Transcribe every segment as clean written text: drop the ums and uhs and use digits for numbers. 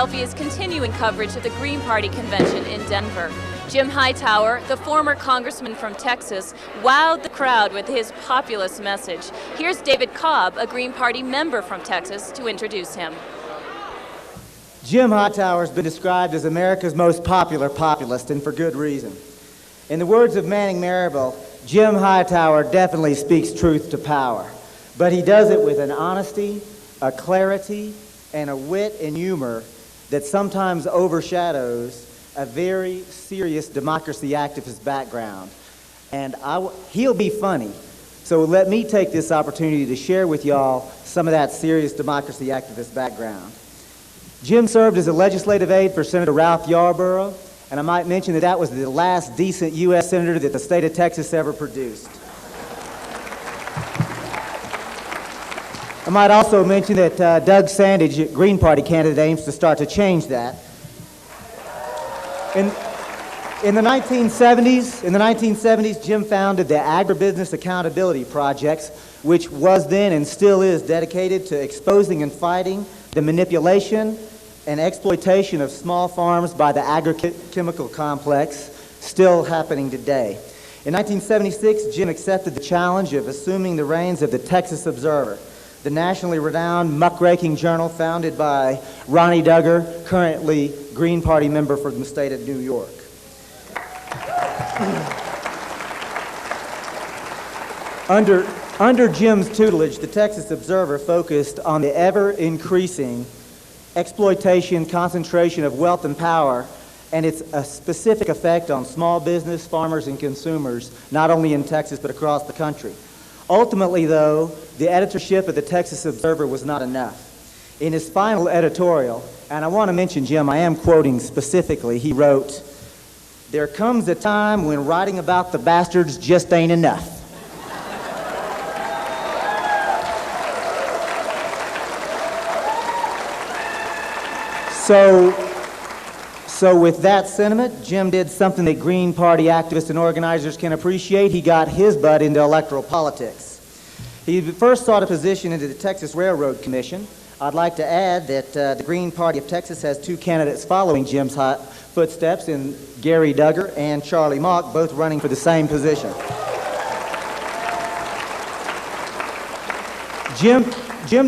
Philadelphia's continuing coverage of the Green Party convention in Denver. Jim Hightower, the former congressman from Texas, wowed the crowd with his populist message. Here's David Cobb, a Green Party member from Texas, to introduce him. Jim Hightower has been described as America's most popular populist, and for good reason. In the words of Manning Marable, Jim Hightower definitely speaks truth to power, but he does it with an honesty, a clarity, and a wit and humor that sometimes overshadows a very serious democracy activist background. And he'll be funny, so let me take this opportunity to share with y'all some of that serious democracy activist background. Jim served as a legislative aide for Senator Ralph Yarborough, and I might mention that that was the last decent U.S. senator that the state of Texas ever produced. I might also mention that Doug Sandage, Green Party candidate, aims to start to change that. In the 1970s, Jim founded the Agribusiness Accountability Project, which was then and still is dedicated to exposing and fighting the manipulation and exploitation of small farms by the agrochemical complex, still happening today. In 1976, Jim accepted the challenge of assuming the reins of the Texas Observer, the nationally renowned muckraking journal founded by Ronnie Duggar, currently Green Party member from the state of New York. Under Jim's tutelage, the Texas Observer focused on the ever-increasing exploitation, concentration of wealth and power, and its specific effect on small business, farmers, and consumers, not only in Texas but across the country. Ultimately, though, the editorship of the Texas Observer was not enough. In his final editorial, and I want to mention Jim, I am quoting specifically, he wrote, "There comes a time when writing about the bastards just ain't enough." So with that sentiment, Jim did something that Green Party activists and organizers can appreciate. He got his butt into electoral politics. He first sought a position into the Texas Railroad Commission. I'd like to add that the Green Party of Texas has two candidates following Jim's footsteps in Gary Duggar and Charlie Mock, both running for the same position. Jim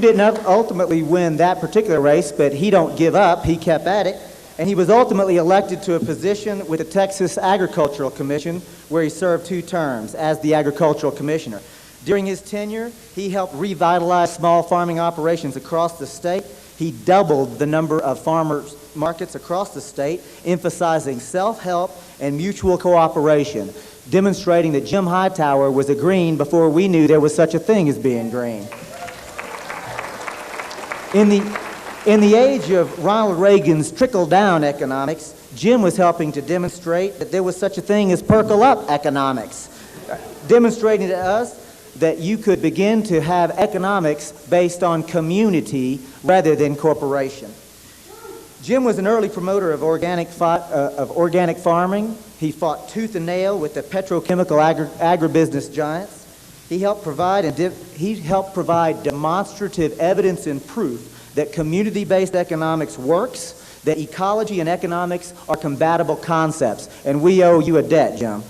didn't ultimately win that particular race, but he don't give up. He kept at it, and he was ultimately elected to a position with the Texas Agricultural Commission, where he served 2 terms as the Agricultural Commissioner. During his tenure, he helped revitalize small farming operations across the state. He doubled the number of farmers markets across the state, emphasizing self-help and mutual cooperation, demonstrating that Jim Hightower was a green before we knew there was such a thing as being green. In the age of Ronald Reagan's trickle-down economics, Jim was helping to demonstrate that there was such a thing as perkle-up economics, demonstrating to us that you could begin to have economics based on community rather than corporation. Jim was an early promoter of organic farming. He fought tooth and nail with the petrochemical agribusiness giants. He helped provide demonstrative evidence and proof that community-based economics works, that ecology and economics are compatible concepts, and we owe you a debt, Jim.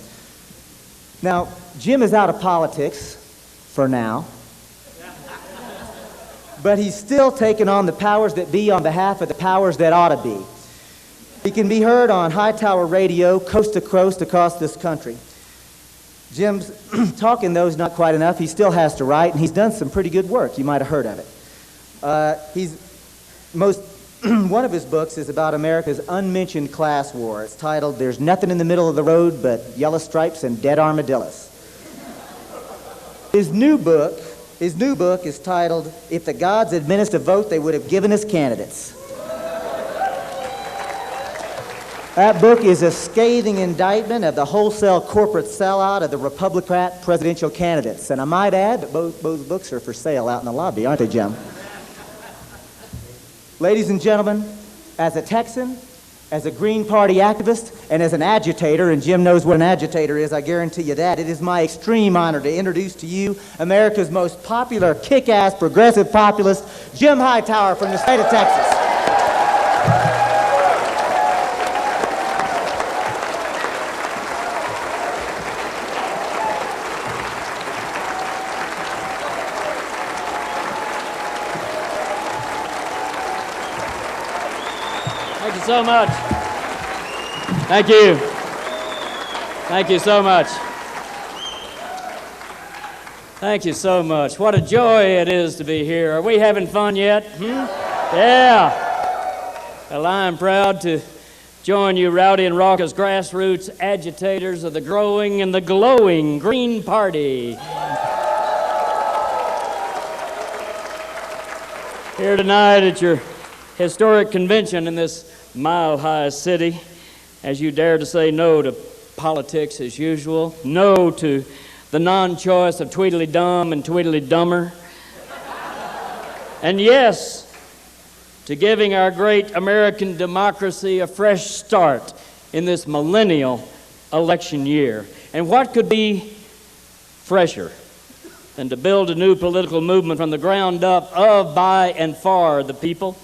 Now, Jim is out of politics for now, but he's still taking on the powers that be on behalf of the powers that ought to be. He can be heard on Hightower Radio, coast to coast across this country. Jim's talking, though, is not quite enough. He still has to write, and he's done some pretty good work. You might have heard of it. One of his books is about America's unmentioned class war. It's titled, "There's Nothing in the Middle of the Road But Yellow Stripes and Dead Armadillos." His new book is titled, "If the Gods had meant us to vote, they would have given us candidates." That book is a scathing indictment of the wholesale corporate sellout of the Republican presidential candidates. And I might add that both books are for sale out in the lobby, aren't they, Jim? Ladies and gentlemen, as a Texan, as a Green Party activist, and as an agitator, and Jim knows what an agitator is, I guarantee you that, it is my extreme honor to introduce to you America's most popular, kick-ass, progressive populist, Jim Hightower from the state of Texas. Thank you so much. Thank you. Thank you so much. Thank you so much. What a joy it is to be here. Are we having fun yet? Yeah. Well, I'm proud to join you rowdy and raucous grassroots agitators of the growing and the glowing Green Party. Here tonight at your historic convention in this mile-high city, as you dare to say no to politics as usual, no to the non-choice of Tweedledum and Tweedledummer, and yes to giving our great American democracy a fresh start in this millennial election year. And what could be fresher than to build a new political movement from the ground up of, by, and for the people,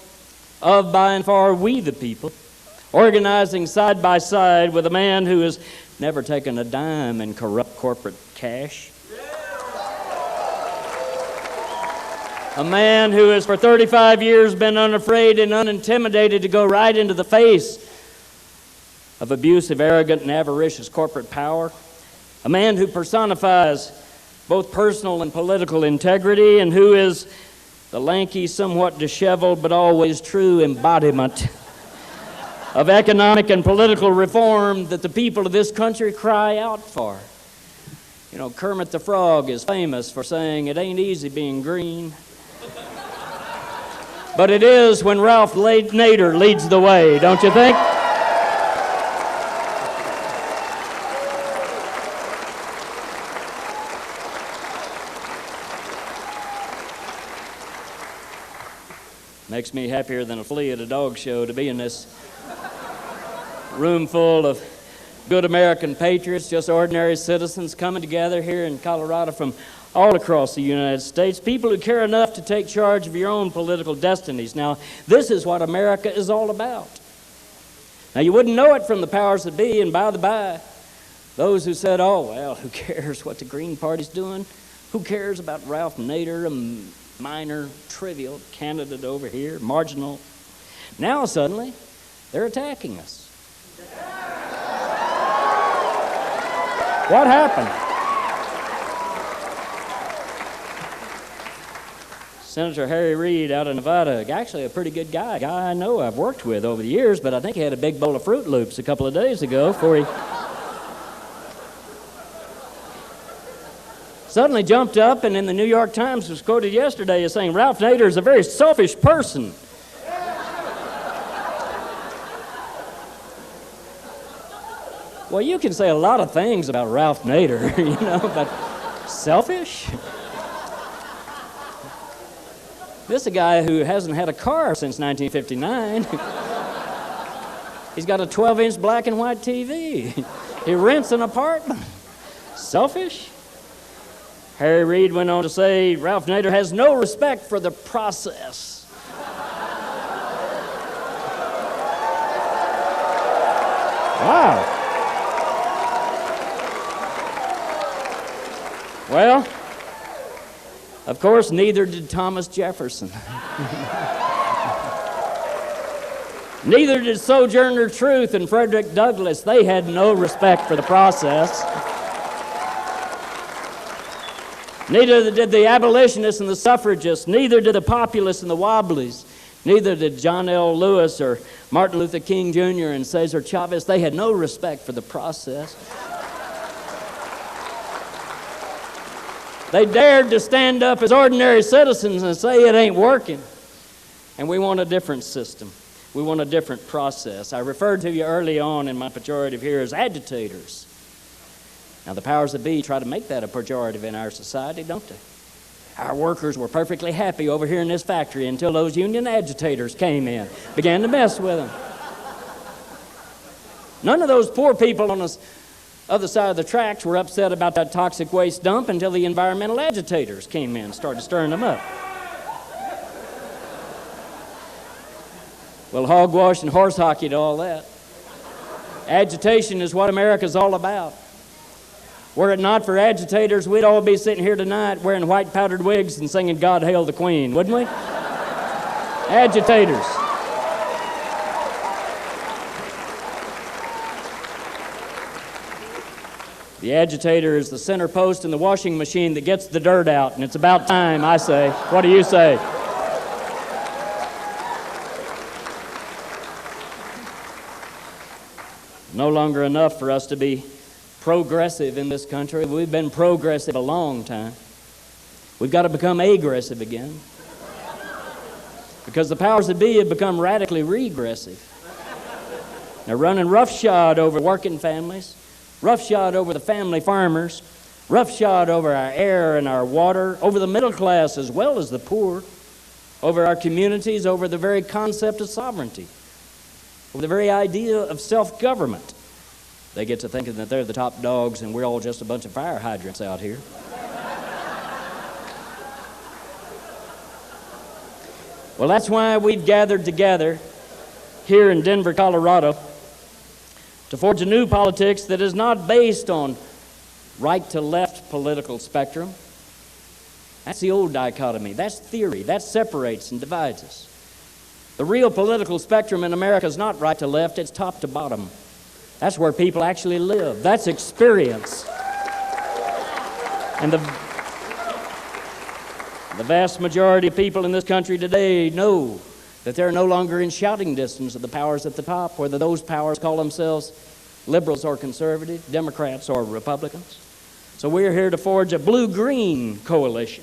of, by, and for we the people, organizing side by side with a man who has never taken a dime in corrupt corporate cash. A man who has for 35 years been unafraid and unintimidated to go right into the face of abusive, arrogant, and avaricious corporate power. A man who personifies both personal and political integrity, and who is the lanky, somewhat disheveled, but always true embodiment of economic and political reform that the people of this country cry out for. You know, Kermit the Frog is famous for saying, "It ain't easy being green." But it is when Ralph Nader leads the way, don't you think? Makes me happier than a flea at a dog show to be in this room full of good American patriots, just ordinary citizens coming together here in Colorado from all across the United States, people who care enough to take charge of your own political destinies. Now, this is what America is all about. Now, you wouldn't know it from the powers that be, and by the by, those who said, "Oh, well, who cares what the Green Party's doing? Who cares about Ralph Nader, a minor, trivial candidate over here, marginal?" Now, suddenly, they're attacking us. What happened? Senator Harry Reid out of Nevada, actually a pretty good guy, a guy I know I've worked with over the years, but I think he had a big bowl of Fruit Loops a couple of days ago before he suddenly jumped up, and in the New York Times was quoted yesterday as saying, "Ralph Nader is a very selfish person." Well, you can say a lot of things about Ralph Nader, you know, but selfish? This is a guy who hasn't had a car since 1959. He's got a 12-inch black and white TV. He rents an apartment. Selfish? Harry Reid went on to say, "Ralph Nader has no respect for the process." Wow. Well, of course, neither did Thomas Jefferson. Neither did Sojourner Truth and Frederick Douglass. They had no respect for the process. Neither did the abolitionists and the suffragists. Neither did the populists and the wobblies. Neither did John L. Lewis or Martin Luther King Jr. and Cesar Chavez. They had no respect for the process. They dared to stand up as ordinary citizens and say it ain't working. And we want a different system. We want a different process. I referred to you early on in my pejorative here as agitators. Now, the powers that be try to make that a pejorative in our society, don't they? Our workers were perfectly happy over here in this factory until those union agitators came in, began to mess with them. None of those poor people on the other side of the tracks were upset about that toxic waste dump until the environmental agitators came in and started stirring them up. Well, hogwash and horse hockey to all that. Agitation is what America's all about. Were it not for agitators, we'd all be sitting here tonight wearing white powdered wigs and singing "God Hail the Queen," wouldn't we? Agitators. The agitator is the center post in the washing machine that gets the dirt out, and it's about time, I say. What do you say? No longer enough for us to be progressive in this country. We've been progressive a long time. We've got to become aggressive again, because the powers that be have become radically regressive. They're running roughshod over working families, roughshod over the family farmers, roughshod over our air and our water, over the middle class as well as the poor, over our communities, over the very concept of sovereignty, over the very idea of self-government. They get to thinking that they're the top dogs and we're all just a bunch of fire hydrants out here. Well, that's why we've gathered together here in Denver, Colorado, to forge a new politics that is not based on right-to-left political spectrum. That's the old dichotomy. That's theory. That separates and divides us. The real political spectrum in America is not right to left, it's top to bottom. That's where people actually live. That's experience. And the vast majority of people in this country today know that they're no longer in shouting distance of the powers at the top, whether those powers call themselves liberals or conservative, Democrats or Republicans. So we're here to forge a blue-green coalition.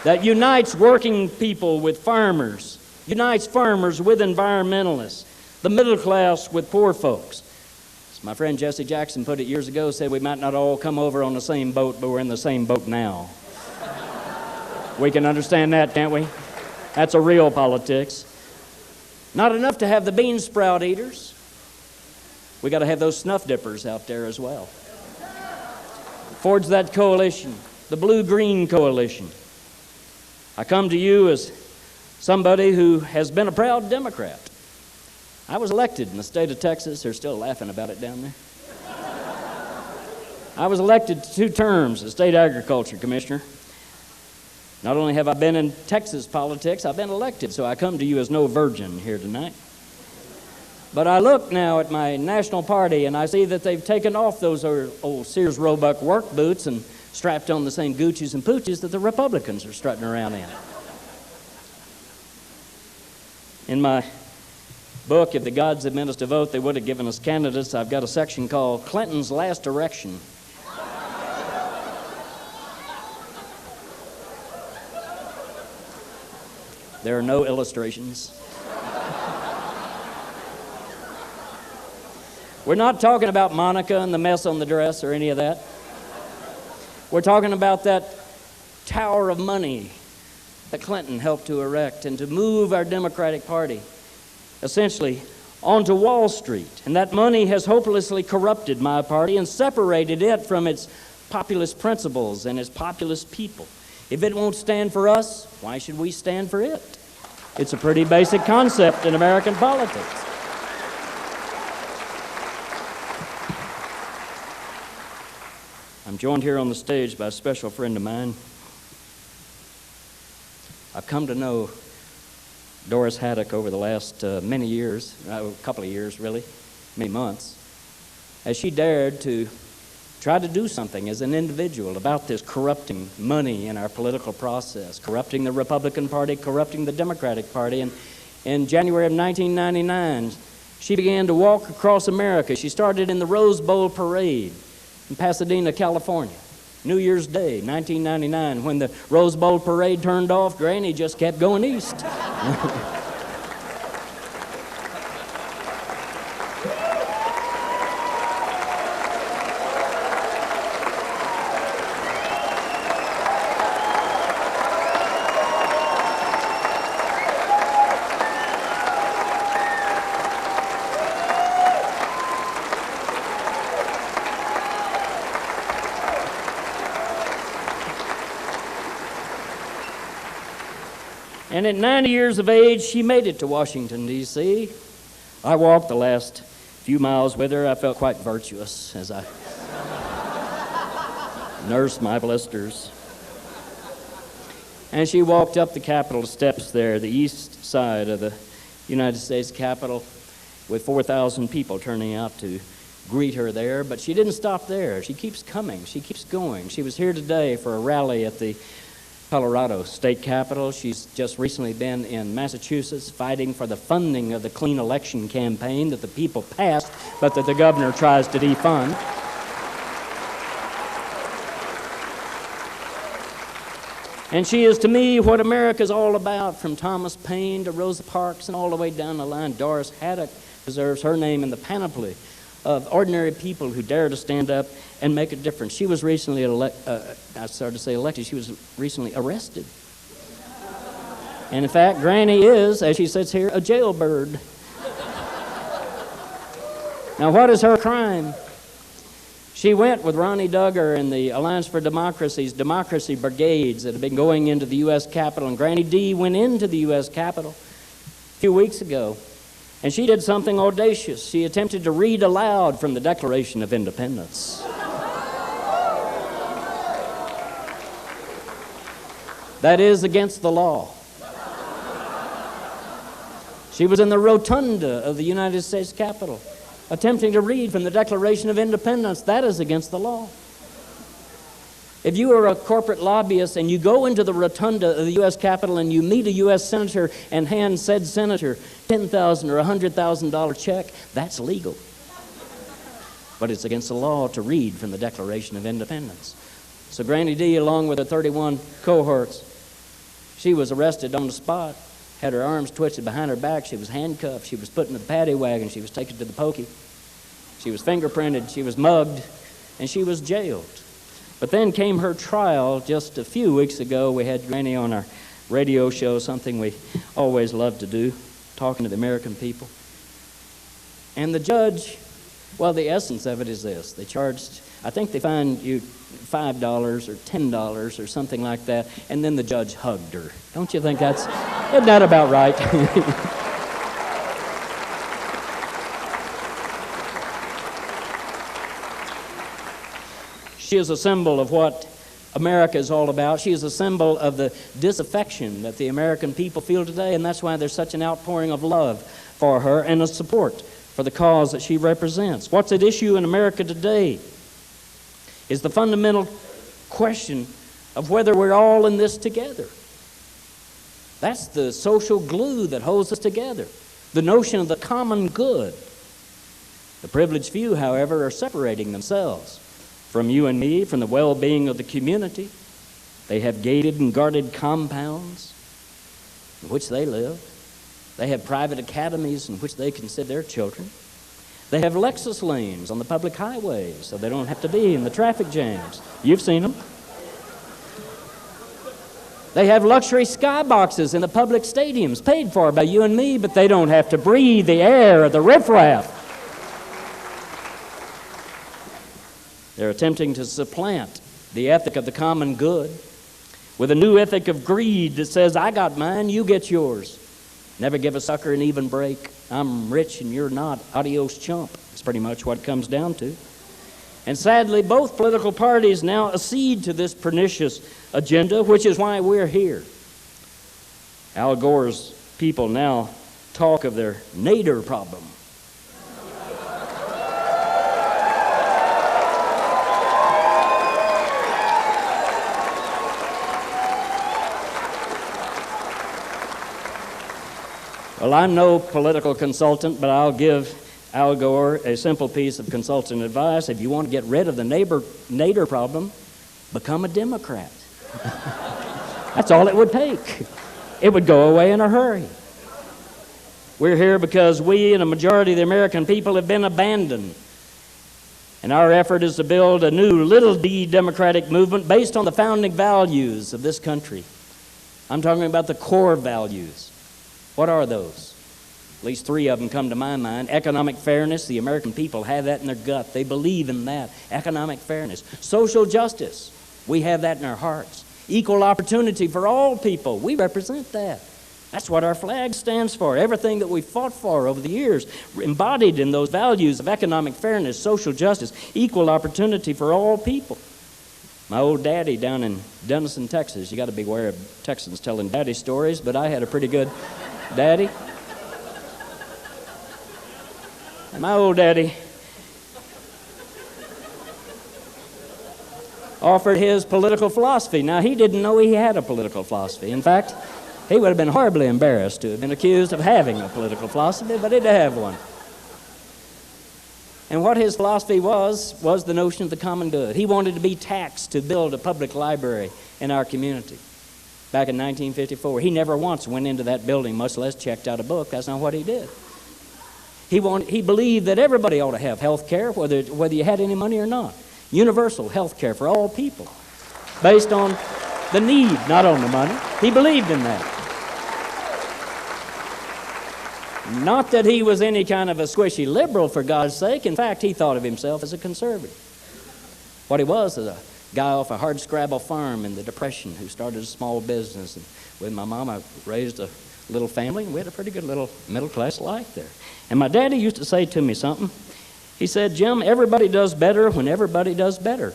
That unites working people with farmers, unites farmers with environmentalists, the middle class with poor folks. As my friend Jesse Jackson put it years ago, said we might not all come over on the same boat, but we're in the same boat now. We can understand that, can't we? That's a real politics. Not enough to have the bean sprout eaters. We got to have those snuff dippers out there as well. Forge that coalition, the blue-green coalition. I come to you as somebody who has been a proud Democrat. I was elected in the state of Texas. They're still laughing about it down there. I was elected to 2 terms as state agriculture commissioner. Not only have I been in Texas politics, I've been elected, so I come to you as no virgin here tonight. But I look now at my national party and I see that they've taken off those old Sears Roebuck work boots and strapped on the same Gucci's and Pooch's that the Republicans are strutting around in. In my book, If the Gods had meant us to vote, they would have given us candidates, I've got a section called Clinton's Last Erection. There are no illustrations. We're not talking about Monica and the mess on the dress or any of that. We're talking about that tower of money that Clinton helped to erect and to move our Democratic Party essentially onto Wall Street. And that money has hopelessly corrupted my party and separated it from its populist principles and its populist people. If it won't stand for us, why should we stand for it? It's a pretty basic concept in American politics. I'm joined here on the stage by a special friend of mine. I've come to know Doris Haddock over the last many years, a couple of years really, many months, as she dared to try to do something as an individual about this corrupting money in our political process, corrupting the Republican Party, corrupting the Democratic Party. And in January of 1999, she began to walk across America. She started in the Rose Bowl Parade in Pasadena, California. New Year's Day, 1999, when the Rose Bowl Parade turned off, Granny just kept going east. And at 90 years of age, she made it to Washington, D.C. I walked the last few miles with her. I felt quite virtuous as I nursed my blisters. And she walked up the Capitol steps there, the east side of the United States Capitol with 4,000 people turning out to greet her there. But she didn't stop there. She keeps coming. She keeps going. She was here today for a rally at the Colorado State Capitol. She's just recently been in Massachusetts fighting for the funding of the clean election campaign that the people passed, but that the governor tries to defund. And she is, to me, what America's all about, from Thomas Paine to Rosa Parks and all the way down the line. Doris Haddock deserves her name in the panoply of ordinary people who dare to stand up and make a difference. She was recently elected. She was recently arrested. And in fact, Granny is, as she sits here, a jailbird. Now, what is her crime? She went with Ronnie Duggar and the Alliance for Democracy's democracy brigades that have been going into the U.S. Capitol, and Granny D went into the U.S. Capitol a few weeks ago, and she did something audacious. She attempted to read aloud from the Declaration of Independence. That is against the law. She was in the rotunda of the United States Capitol, attempting to read from the Declaration of Independence. That is against the law. If you are a corporate lobbyist and you go into the rotunda of the U.S. Capitol and you meet a U.S. senator and hand said senator $10,000 or $100,000 check, that's legal. But it's against the law to read from the Declaration of Independence. So Granny D, along with her 31 cohorts, she was arrested on the spot, had her arms twisted behind her back, she was handcuffed, she was put in the paddy wagon, she was taken to the pokey, she was fingerprinted, she was mugged, and she was jailed. But then came her trial just a few weeks ago. We had Granny on our radio show, something we always love to do, talking to the American people. And the judge, well, the essence of it is this. They charged, I think they fined you $5 or $10 or something like that, and then the judge hugged her. Don't you think isn't that about right? She is a symbol of what America is all about. She is a symbol of the disaffection that the American people feel today, and that's why there's such an outpouring of love for her and a support for the cause that she represents. What's at issue in America today is the fundamental question of whether we're all in this together. That's the social glue that holds us together, the notion of the common good. The privileged few, however, are separating themselves from you and me, from the well-being of the community. They have gated and guarded compounds in which they live. They have private academies in which they can send their children. They have Lexus lanes on the public highways so they don't have to be in the traffic jams. You've seen them. They have luxury skyboxes in the public stadiums paid for by you and me, but they don't have to breathe the air of the riffraff. They're attempting to supplant the ethic of the common good with a new ethic of greed that says, I got mine, you get yours. Never give a sucker an even break. I'm rich and you're not. Adios, chump. That's pretty much what it comes down to. And sadly, both political parties now accede to this pernicious agenda, which is why we're here. Al Gore's people now talk of their Nader problem. Well, I'm no political consultant, but I'll give Al Gore a simple piece of consultant advice. If you want to get rid of the Nader problem, become a Democrat. That's all it would take. It would go away in a hurry. We're here because we and a majority of the American people have been abandoned. And our effort is to build a new little d democratic movement based on the founding values of this country. I'm talking about the core values. What are those? At least three of them come to my mind. Economic fairness. The American people have that in their gut. They believe in that. Economic fairness. Social justice. We have that in our hearts. Equal opportunity for all people. We represent that. That's what our flag stands for. Everything that we fought for over the years, embodied in those values of economic fairness, social justice, equal opportunity for all people. My old daddy down in Denison, Texas, you got to beware of Texans telling daddy stories, but I had a pretty good daddy. My old daddy offered his political philosophy. Now, he didn't know he had a political philosophy. In fact, he would have been horribly embarrassed to have been accused of having a political philosophy, but he did have one. And what his philosophy was the notion of the common good. He wanted to be taxed to build a public library in our community back in 1954. He never once went into that building, much less checked out a book. That's not what he did. He believed that everybody ought to have health care, whether you had any money or not. Universal health care for all people, based on the need, not on the money. He believed in that. Not that he was any kind of a squishy liberal, for God's sake. In fact, he thought of himself as a conservative. What he was is a guy off a hardscrabble farm in the Depression who started a small business. And with my mom, I raised a little family, and we had a pretty good little middle-class life there. And my daddy used to say to me something. He said, Jim, everybody does better when everybody does better.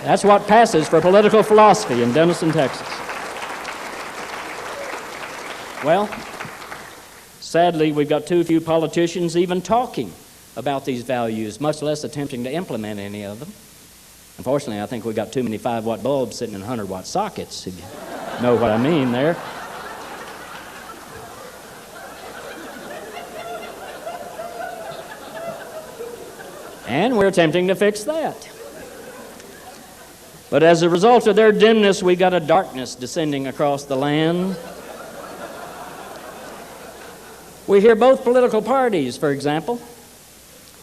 That's what passes for political philosophy in Denison, Texas. Well, sadly, we've got too few politicians even talking about these values, much less attempting to implement any of them. Unfortunately, I think we've got too many 5-watt bulbs sitting in 100-watt sockets, if you know what I mean there. And we're attempting to fix that. But as a result of their dimness, we got a darkness descending across the land. We hear both political parties, for example,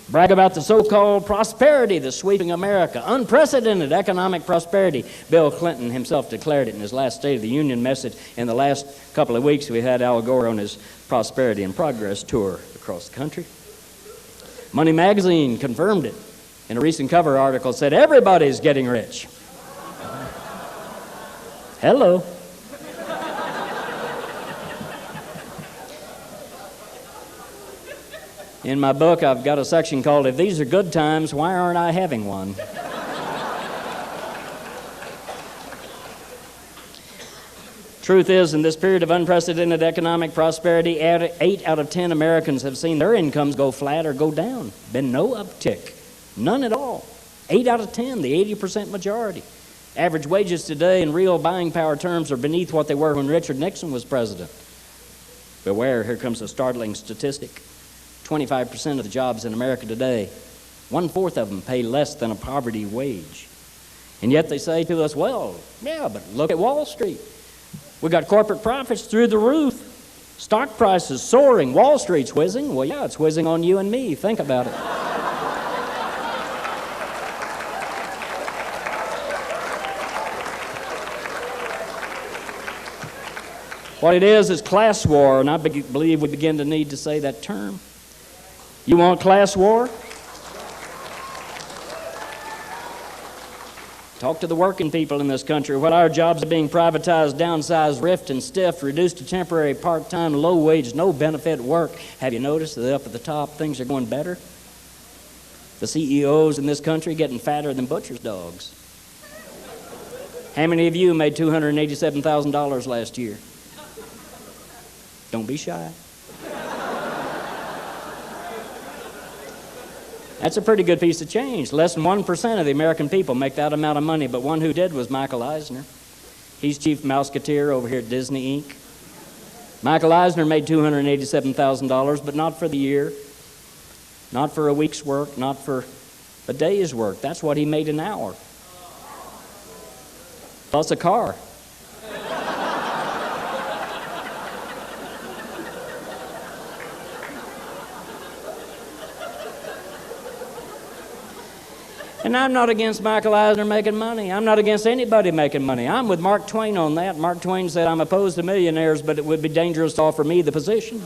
brag about the so-called prosperity that's sweeping America, unprecedented economic prosperity. Bill Clinton himself declared it in his last State of the Union message. In the last couple of weeks, we had Al Gore on his Prosperity and Progress tour across the country. Money Magazine confirmed it in a recent cover article. Said everybody's getting rich. Hello. In my book, I've got a section called, If These Are Good Times, Why Aren't I Having One? Truth is, in this period of unprecedented economic prosperity, 8 out of 10 Americans have seen their incomes go flat or go down. Been no uptick. None at all. 8 out of 10, the 80% majority. Average wages today in real buying power terms are beneath what they were when Richard Nixon was president. Beware, here comes a startling statistic. 25% of the jobs in America today, 1/4 of them pay less than a poverty wage. And yet they say to us, well, yeah, but look at Wall Street. We got corporate profits through the roof. Stock prices soaring. Wall Street's whizzing. Well, yeah, it's whizzing on you and me. Think about it. What it is class war, and I believe we begin to need to say that term. You want class war? Talk to the working people in this country. What our jobs are being privatized, downsized, riffed and stiffed, reduced to temporary, part-time, low-wage, no-benefit work. Have you noticed that up at the top things are going better? The CEOs in this country getting fatter than butcher's dogs. How many of you made $287,000 last year? Don't be shy. That's a pretty good piece of change. Less than 1% of the American people make that amount of money, but one who did was Michael Eisner. He's chief mouseketeer over here at Disney, Inc. Michael Eisner made $287,000, but not for the year, not for a week's work, not for a day's work. That's what he made an hour. Plus a car. And I'm not against Michael Eisner making money. I'm not against anybody making money. I'm with Mark Twain on that. Mark Twain said, I'm opposed to millionaires, but it would be dangerous to offer me the position.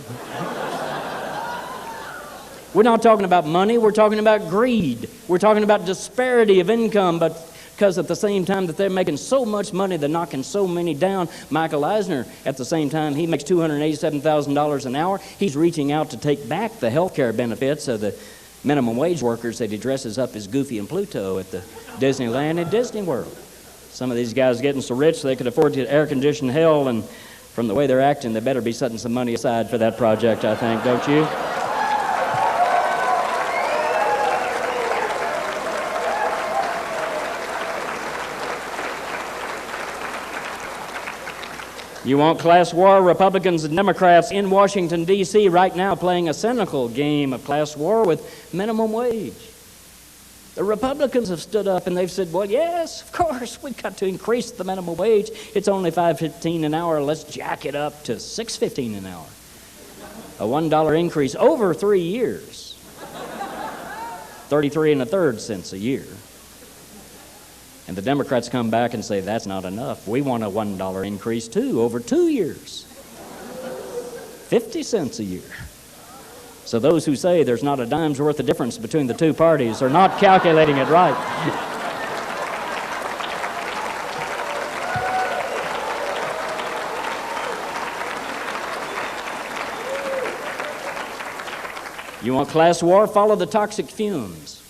We're not talking about money. We're talking about greed. We're talking about disparity of income, but because at the same time that they're making so much money, they're knocking so many down. Michael Eisner, at the same time, he makes $287,000 an hour. He's reaching out to take back the health care benefits of the minimum wage workers that he dresses up as Goofy and Pluto at the Disneyland and Disney World. Some of these guys getting so rich they could afford to air-condition hell, and from the way they're acting, they better be setting some money aside for that project, I think, don't you? You want class war? Republicans and Democrats in Washington, D.C. right now playing a cynical game of class war with minimum wage. The Republicans have stood up and they've said, well, yes, of course, we've got to increase the minimum wage. It's only $5.15 an hour. Let's jack it up to $6.15 an hour. A $1 increase over 3 years. 33 1/3 cents a year. And the Democrats come back and say, that's not enough. We want a $1 increase too, over 2 years. 50 cents a year. So those who say there's not a dime's worth of difference between the two parties are not calculating it right. You want class war? Follow the toxic fumes.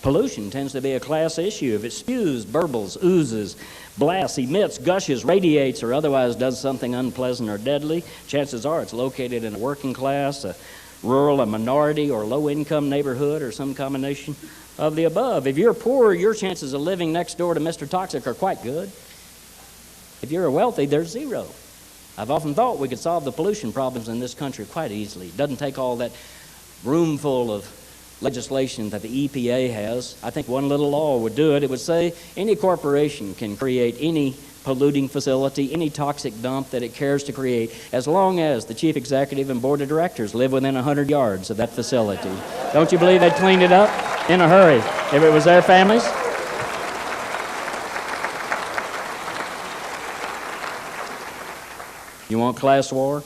Pollution tends to be a class issue. If it spews, burbles, oozes, blasts, emits, gushes, radiates, or otherwise does something unpleasant or deadly, chances are it's located in a working class, a rural, a minority, or low-income neighborhood, or some combination of the above. If you're poor, your chances of living next door to Mr. Toxic are quite good. If you're wealthy, there's zero. I've often thought we could solve the pollution problems in this country quite easily. It doesn't take all that room full of legislation that the EPA has. I think one little law would do it. It would say any corporation can create any polluting facility, any toxic dump that it cares to create, as long as the chief executive and board of directors live within 100 yards of that facility. Don't you believe they'd clean it up in a hurry if it was their families? You want class war?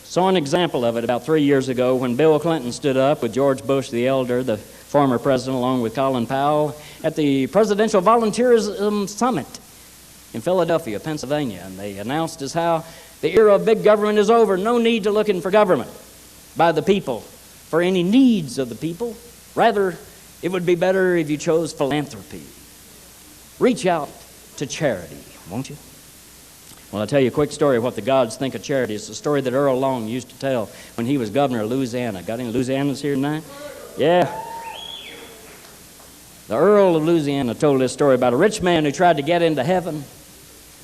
Saw an example of it about 3 years ago when Bill Clinton stood up with George Bush the elder, the former president, along with Colin Powell, at the Presidential Volunteerism Summit in Philadelphia, Pennsylvania. And they announced as how the era of big government is over. No need to looking for government by the people for any needs of the people. Rather, it would be better if you chose philanthropy. Reach out to charity, won't you? Well, I'll tell you a quick story of what the gods think of charity. It's a story that Earl Long used to tell when he was governor of Louisiana. Got any Louisianans here tonight? Yeah. The Earl of Louisiana told this story about a rich man who tried to get into heaven.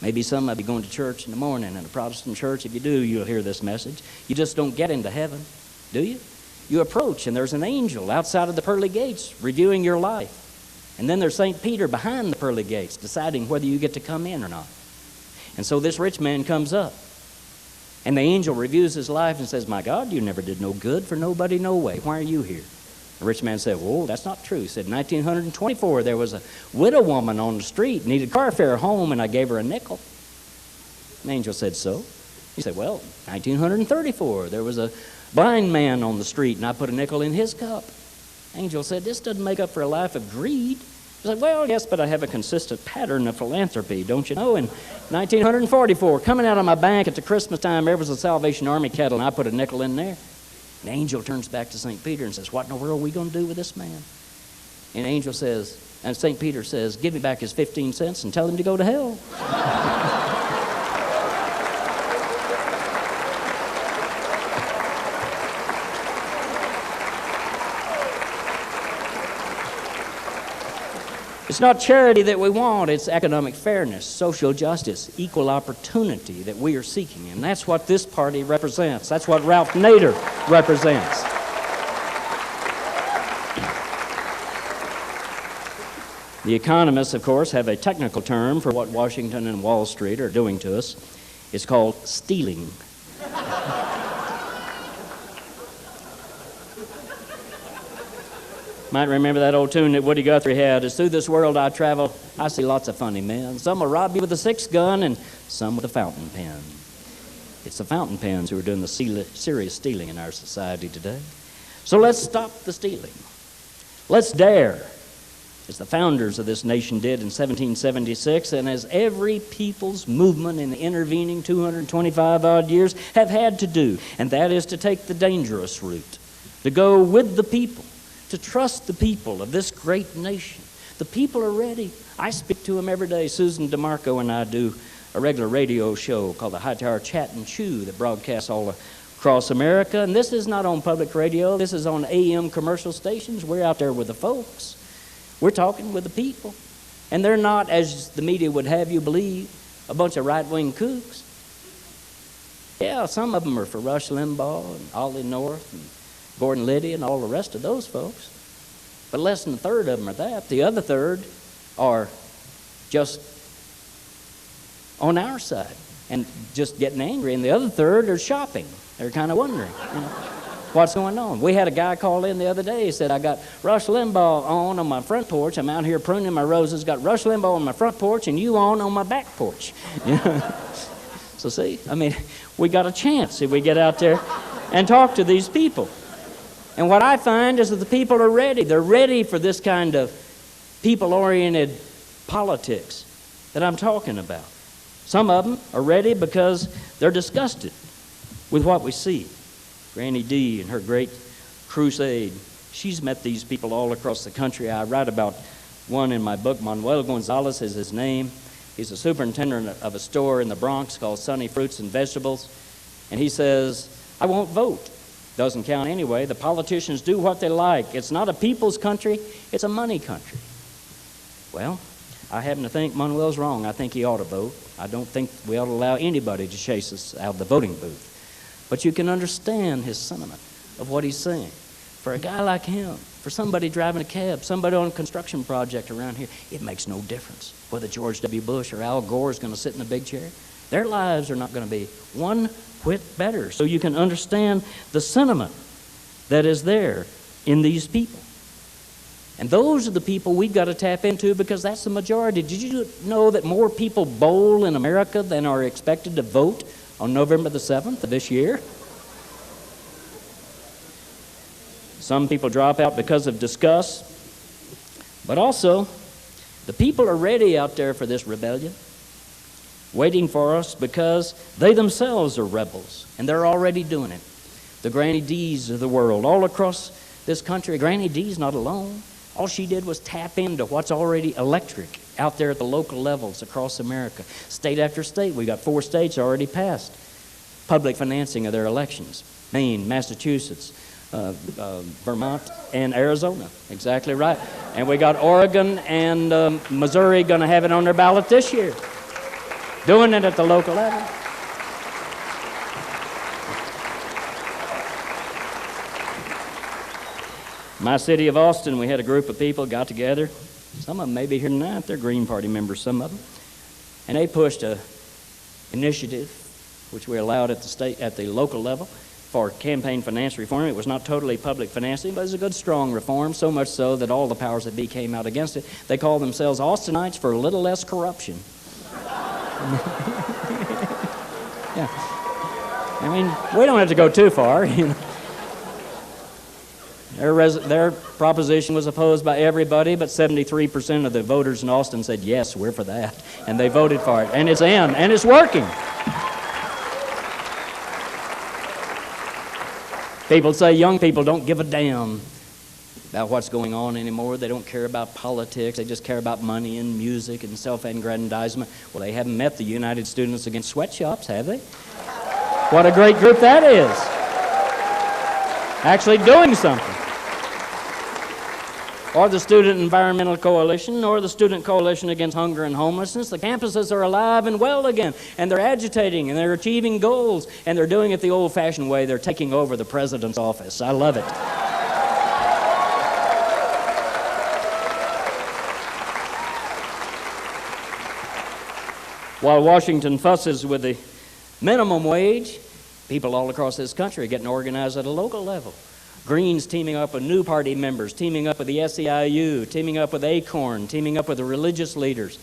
Maybe some of you going to church in the morning in a Protestant church. If you do, you'll hear this message. You just don't get into heaven, do you? You approach, and there's an angel outside of the pearly gates reviewing your life. And then there's St. Peter behind the pearly gates deciding whether you get to come in or not. And so this rich man comes up, and the angel reviews his life and says, my God, you never did no good for nobody, no way. Why are you here? The rich man said, well, that's not true. He said, 1924, there was a widow woman on the street, needed car fare home, and I gave her a nickel. The angel said, so? He said, well, 1934, there was a blind man on the street, and I put a nickel in his cup. The angel said, this doesn't make up for a life of greed. He said, well, yes, but I have a consistent pattern of philanthropy, don't you know? In 1944, coming out of my bank at the Christmas time, there was a Salvation Army kettle, and I put a nickel in there. The angel turns back to St. Peter and says, what in the world are we going to do with this man? And the angel says, and St. Peter says, give me back his 15 cents and tell him to go to hell. It's not charity that we want, it's economic fairness, social justice, equal opportunity that we are seeking. And that's what this party represents. That's what Ralph Nader represents. The economists, of course, have a technical term for what Washington and Wall Street are doing to us. It's called stealing. Might remember that old tune that Woody Guthrie had. As through this world I travel, I see lots of funny men. Some will rob you with a 6-gun and some with a fountain pen. It's the fountain pens who are doing the serious stealing in our society today. So let's stop the stealing. Let's dare, as the founders of this nation did in 1776, and as every people's movement in the intervening 225-odd years have had to do, and that is to take the dangerous route, to go with the people, to trust the people of this great nation. The people are ready. I speak to them every day. Susan DeMarco and I do a regular radio show called the Hightower Chat and Chew that broadcasts all across America. And this is not on public radio. This is on AM commercial stations. We're out there with the folks. We're talking with the people. And they're not, as the media would have you believe, a bunch of right-wing kooks. Yeah, some of them are for Rush Limbaugh and Ollie North and Gordon Liddy and all the rest of those folks. But less than a third of them are that. The other third are just on our side and just getting angry. And the other third are shopping. They're kind of wondering, what's going on. We had a guy call in the other day. He said, I got Rush Limbaugh on my front porch. I'm out here pruning my roses. Got Rush Limbaugh on my front porch and you on my back porch. So see, I mean, we got a chance if we get out there and talk to these people. And what I find is that the people are ready. They're ready for this kind of people-oriented politics that I'm talking about. Some of them are ready because they're disgusted with what we see. Granny D and her great crusade. She's met these people all across the country. I write about one in my book. Manuel Gonzalez is his name. He's a superintendent of a store in the Bronx called Sunny Fruits and Vegetables. And he says, I won't vote. Doesn't count anyway. The politicians do what they like. It's not a people's country, it's a money country. Well, I happen to think Manuel's wrong. I think he ought to vote. I don't think we ought to allow anybody to chase us out of the voting booth. But you can understand his sentiment of what he's saying. For a guy like him, for somebody driving a cab, somebody on a construction project around here, it makes no difference whether George W. Bush or Al Gore is going to sit in a big chair. Their lives are not going to be one whit better. So you can understand the sentiment that is there in these people. And those are the people we've got to tap into because that's the majority. Did you know that more people bowl in America than are expected to vote on November the 7th of this year? Some people drop out because of disgust. But also, the people are ready out there for this rebellion, waiting for us because they themselves are rebels, and they're already doing it. The Granny D's of the world, all across this country. Granny D's not alone. All she did was tap into what's already electric out there at the local levels across America. State after state, we got 4 states already passed public financing of their elections. Maine, Massachusetts, Vermont, and Arizona. Exactly right. And we got Oregon and Missouri going to have it on their ballot this year. Doing it at the local level. My city of Austin, we had a group of people got together. Some of them may be here tonight. They're Green Party members, some of them. And they pushed an initiative, which we allowed at the local level, for campaign finance reform. It was not totally public financing, but it was a good, strong reform, so much so that all the powers that be came out against it. They called themselves Austinites for a little less corruption. Yeah. I mean, we don't have to go too far, you know. Their proposition was opposed by everybody, but 73% of the voters in Austin said, yes, we're for that. And they voted for it. And it's in, and it's working. People say young people don't give a damn about what's going on anymore. They don't care about politics. They just care about money and music and self-aggrandizement. Well, they haven't met the United Students Against Sweatshops, have they? What a great group that is. Actually doing something. Or the Student Environmental Coalition, or the Student Coalition Against Hunger and Homelessness. The campuses are alive and well again, and they're agitating, and they're achieving goals, and they're doing it the old-fashioned way. They're taking over the president's office. I love it. While Washington fusses with the minimum wage, people all across this country are getting organized at a local level. Greens teaming up with new party members, teaming up with the SEIU, teaming up with ACORN, teaming up with the religious leaders,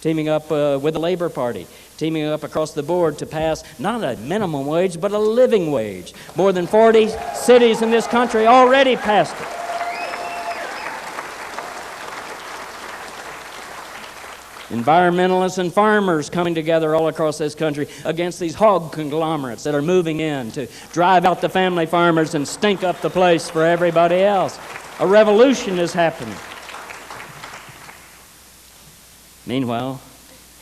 teaming up with the Labor Party, teaming up across the board to pass not a minimum wage, but a living wage. More than 40 cities in this country already passed it. Environmentalists and farmers coming together all across this country against these hog conglomerates that are moving in to drive out the family farmers and stink up the place for everybody else. A revolution is happening. Meanwhile,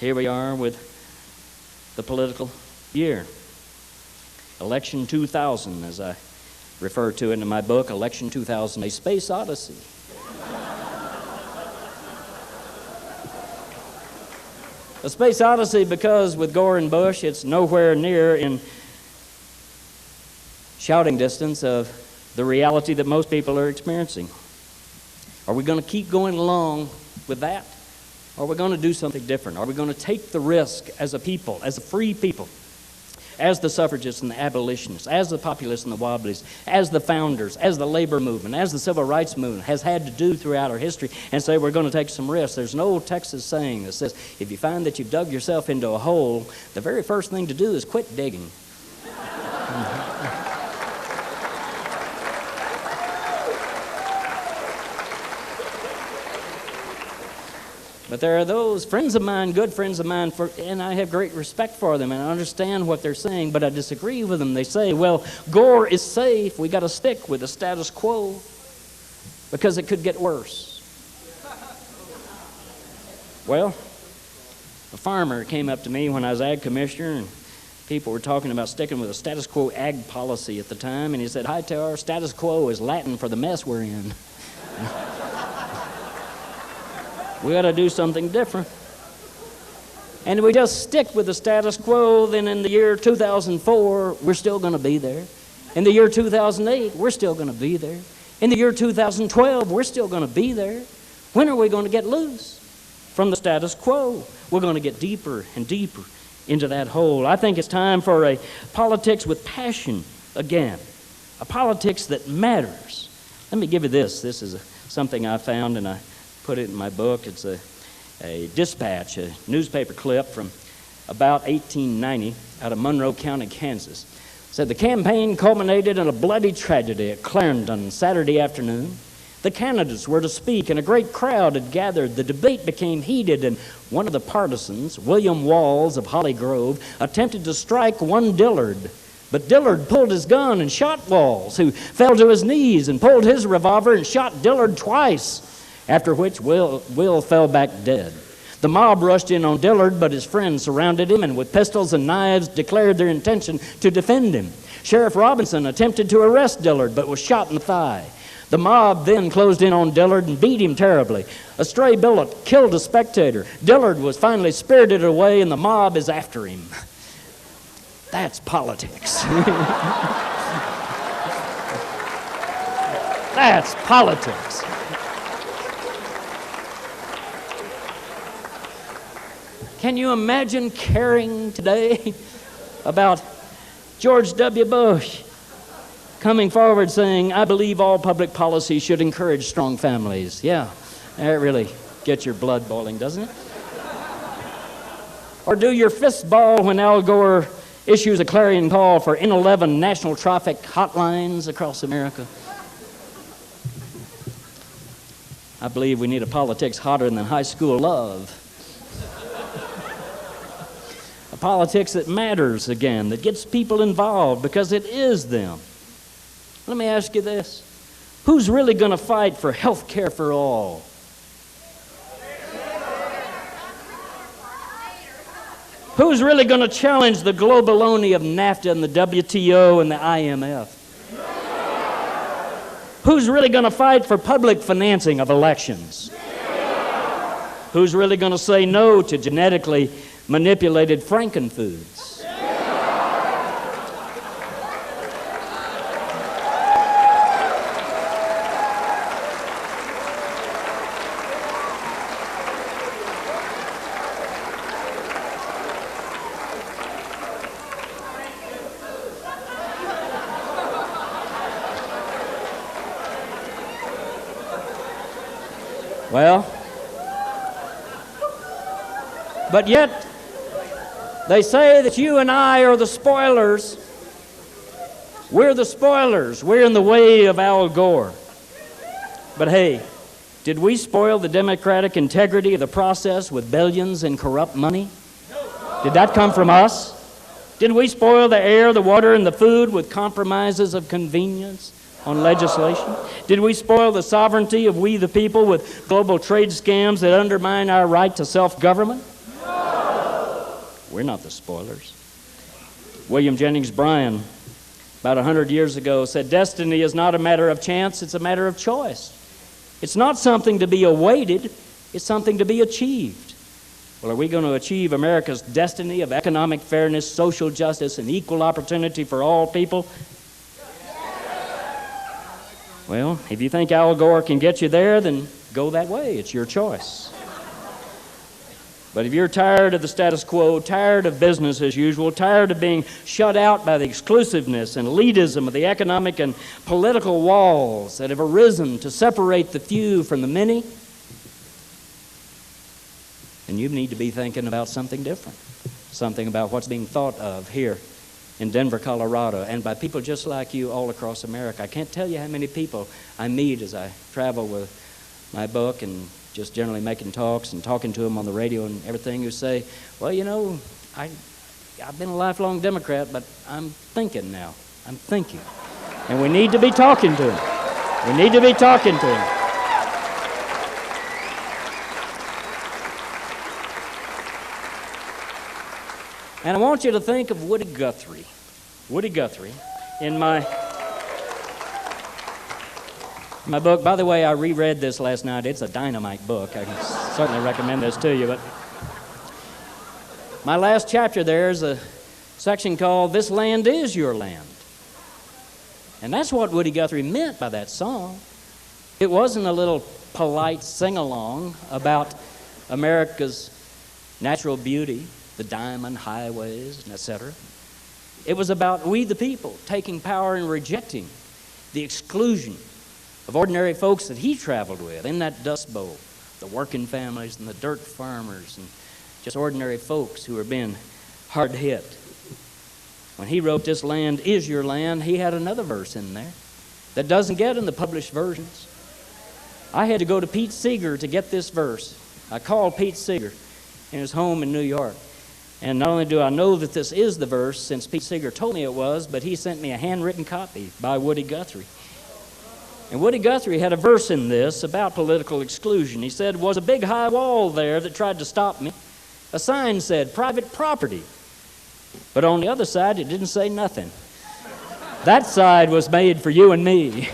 here we are with the political year. Election 2000, as I refer to it in my book, Election 2000, A Space Odyssey. A space odyssey because with Gore and Bush, it's nowhere near in shouting distance of the reality that most people are experiencing. Are we going to keep going along with that? Or are we going to do something different? Are we going to take the risk as a people, as a free people, as the suffragists and the abolitionists, as the populists and the wobblies, as the founders, as the labor movement, as the civil rights movement has had to do throughout our history, and say we're going to take some risks? There's an old Texas saying that says, if you find that you've dug yourself into a hole, the very first thing to do is quit digging. But there are those friends of mine, good friends of mine, and I have great respect for them, and I understand what they're saying, but I disagree with them. They say, well, Gore is safe. We got to stick with the status quo because it could get worse. Well, a farmer came up to me when I was ag commissioner, and people were talking about sticking with a status quo ag policy at the time, and he said, Hightower, status quo is Latin for the mess we're in. We got to do something different. And if we just stick with the status quo, then in the year 2004, we're still going to be there. In the year 2008, we're still going to be there. In the year 2012, we're still going to be there. When are we going to get loose from the status quo? We're going to get deeper and deeper into that hole. I think it's time for a politics with passion again, a politics that matters. Let me give you this. This is something I found, and I put it in my book. It's a dispatch, a newspaper clip from about 1890 out of Monroe County, Kansas. It said, the campaign culminated in a bloody tragedy at Clarendon Saturday afternoon. The candidates were to speak, and a great crowd had gathered. The debate became heated, and one of the partisans, William Walls of Holly Grove, attempted to strike one Dillard. But Dillard pulled his gun and shot Walls, who fell to his knees, and pulled his revolver and shot Dillard twice, after which Will fell back dead. The mob rushed in on Dillard, but his friends surrounded him and with pistols and knives declared their intention to defend him. Sheriff Robinson attempted to arrest Dillard, but was shot in the thigh. The mob then closed in on Dillard and beat him terribly. A stray bullet killed a spectator. Dillard was finally spirited away, and the mob is after him. That's politics. That's politics. Can you imagine caring today about George W. Bush coming forward saying, I believe all public policy should encourage strong families? Yeah, that really gets your blood boiling, doesn't it? Or do your fists ball when Al Gore issues a clarion call for N11 national traffic hotlines across America? I believe we need a politics hotter than high school love. A politics that matters again, that gets people involved because it is them. Let me ask you this. Who's really going to fight for health care for all? Who's really going to challenge the globaloney of NAFTA and the WTO and the IMF? Who's really going to fight for public financing of elections? Who's really going to say no to genetically manipulated frankenfoods? Well, but yet they say that you and I are the spoilers. We're the spoilers. We're in the way of Al Gore. But hey, did we spoil the democratic integrity of the process with billions in corrupt money? Did that come from us? Did we spoil the air, the water, and the food with compromises of convenience on legislation? Did we spoil the sovereignty of we the people with global trade scams that undermine our right to self-government? No. We're not the spoilers. William Jennings Bryan, about 100 years ago, said, destiny is not a matter of chance, it's a matter of choice. It's not something to be awaited, it's something to be achieved. Well, are we going to achieve America's destiny of economic fairness, social justice, and equal opportunity for all people? Well, if you think Al Gore can get you there, then go that way. It's your choice. But if you're tired of the status quo, tired of business as usual, tired of being shut out by the exclusiveness and elitism of the economic and political walls that have arisen to separate the few from the many, then you need to be thinking about something different, something about what's being thought of here in Denver, Colorado, and by people just like you all across America. I can't tell you how many people I meet as I travel with my book and just generally making talks and talking to them on the radio and everything, who say, well, you know, I've been a lifelong Democrat, but I'm thinking now. I'm thinking. And we need to be talking to them. We need to be talking to them. And I want you to think of Woody Guthrie. Woody Guthrie. In my book, by the way, I reread this last night. It's a dynamite book. I can certainly recommend this to you. But my last chapter there is a section called "This Land Is Your Land." And that's what Woody Guthrie meant by that song. It wasn't a little polite sing-along about America's natural beauty, the diamond highways, and etc. It was about we the people taking power and rejecting the exclusion of ordinary folks that he traveled with in that Dust Bowl, the working families and the dirt farmers and just ordinary folks who were being hard hit. When he wrote "This Land Is Your Land," he had another verse in there that doesn't get in the published versions. I had to go to Pete Seeger to get this verse. I called Pete Seeger in his home in New York. And not only do I know that this is the verse, since Pete Seeger told me it was, but he sent me a handwritten copy by Woody Guthrie. And Woody Guthrie had a verse in this about political exclusion. He said, "Was a big high wall there that tried to stop me. A sign said, 'Private property.' But on the other side, it didn't say nothing. That side was made for you and me."